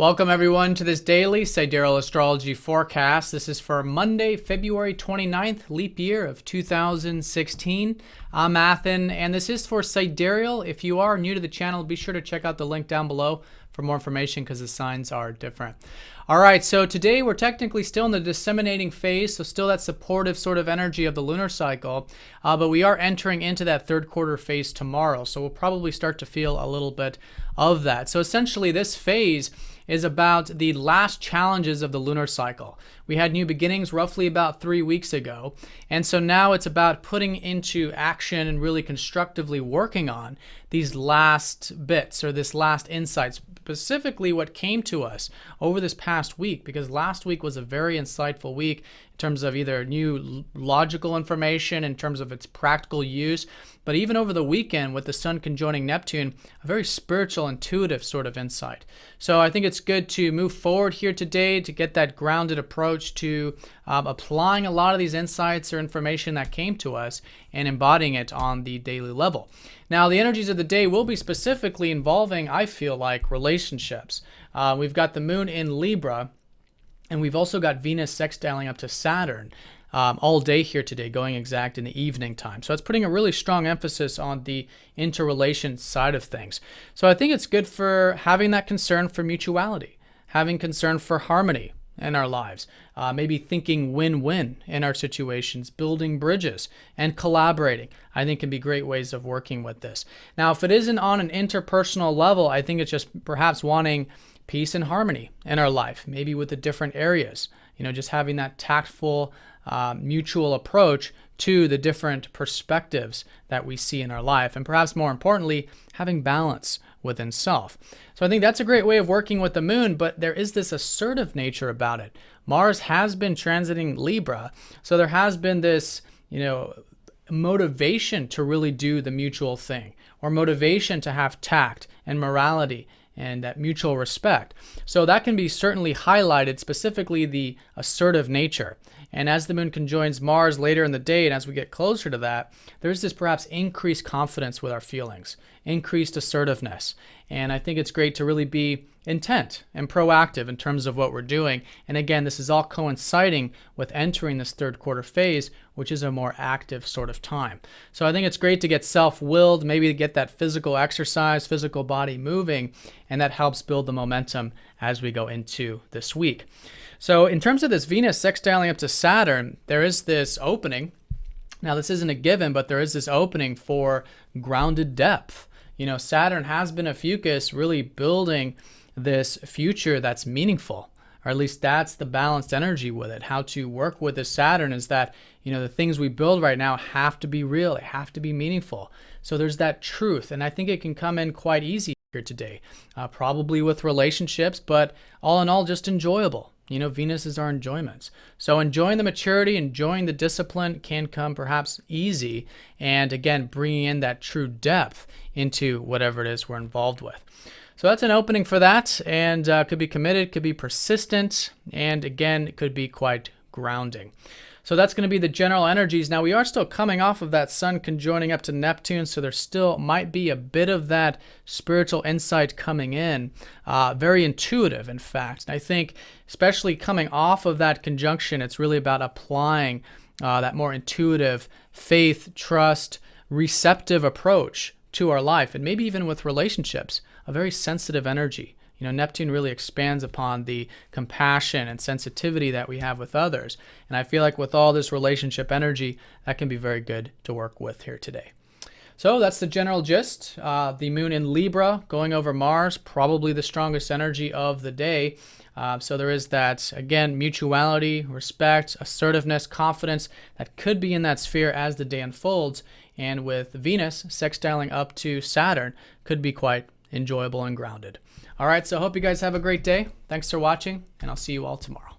Welcome everyone to this daily Sidereal Astrology forecast. This is for Monday, February 29th, leap year of 2016. I'm Athen, and this is for Sidereal. If you are new to the channel, be sure to check out the link down below for more information because the signs are different. All right, so today we're technically still in the disseminating phase, so still that supportive sort of energy of the lunar cycle, but we are entering into that third quarter phase tomorrow, so we'll probably start to feel a little bit of that. So essentially this phase is about the last challenges of the lunar cycle. We had new beginnings roughly about 3 weeks ago, and so now it's about putting into action and really constructively working on these last bits or this last insights, specifically what came to us over this past week, because last week was a very insightful week in terms of either new logical information, in terms of its practical use, but even over the weekend with the Sun conjoining Neptune, a very spiritual, intuitive sort of insight. So I think it's good to move forward here today to get that grounded approach to applying a lot of these insights or information that came to us and embodying it on the daily level. Now, the energies of the day will be specifically involving, I feel like, relationships. We've got the moon in Libra, and we've also got Venus sextiling up to Saturn all day here today, going exact in the evening time. So it's putting a really strong emphasis on the interrelation side of things. So I think it's good for having that concern for mutuality, having concern for harmony in our lives, maybe thinking win-win in our situations, building bridges and collaborating, I think can be great ways of working with this. Now, if it isn't on an interpersonal level, I think it's just perhaps wanting peace and harmony in our life, maybe with the different areas, just having that tactful, mutual approach to the different perspectives that we see in our life, and perhaps more importantly, having balance within self. So I think that's a great way of working with the moon, but there is this assertive nature about it. Mars has been transiting Libra, so there has been this, motivation to really do the mutual thing, or motivation to have tact and morality and that mutual respect. So that can be certainly highlighted, specifically the assertive nature. And as the moon conjoins Mars later in the day, and as we get closer to that, there's this perhaps increased confidence with our feelings, increased assertiveness. And I think it's great to really be intent and proactive in terms of what we're doing. And again, this is all coinciding with entering this third quarter phase, which is a more active sort of time. So I think it's great to get self-willed, maybe to get that physical exercise, physical body moving, and that helps build the momentum as we go into this week. So in terms of this Venus sextiling up to Saturn, there is this opening. Now, this isn't a given, but there is this opening for grounded depth. Saturn has been a fucus really building this future that's meaningful, or at least that's the balanced energy with it. How to work with this Saturn is that, the things we build right now have to be real, they have to be meaningful. So there's that truth, and I think it can come in quite easy here today, probably with relationships, but all in all, just enjoyable. Venus is our enjoyments. So enjoying the maturity, enjoying the discipline can come perhaps easy, and again, bringing in that true depth into whatever it is we're involved with. So that's an opening for that, and could be committed, could be persistent, and again, it could be quite grounding. So that's going to be the general energies. Now, we are still coming off of that Sun conjoining up to Neptune, so there still might be a bit of that spiritual insight coming in, very intuitive, in fact. And I think, especially coming off of that conjunction, it's really about applying that more intuitive faith, trust, receptive approach to our life, and maybe even with relationships, a very sensitive energy. Neptune really expands upon the compassion and sensitivity that we have with others. And I feel like with all this relationship energy, that can be very good to work with here today. So that's the general gist. The moon in Libra going over Mars, probably the strongest energy of the day. So there is that, again, mutuality, respect, assertiveness, confidence that could be in that sphere as the day unfolds. And with Venus sextiling up to Saturn, could be quite enjoyable and grounded. All right, so I hope you guys have a great day. Thanks for watching, and I'll see you all tomorrow.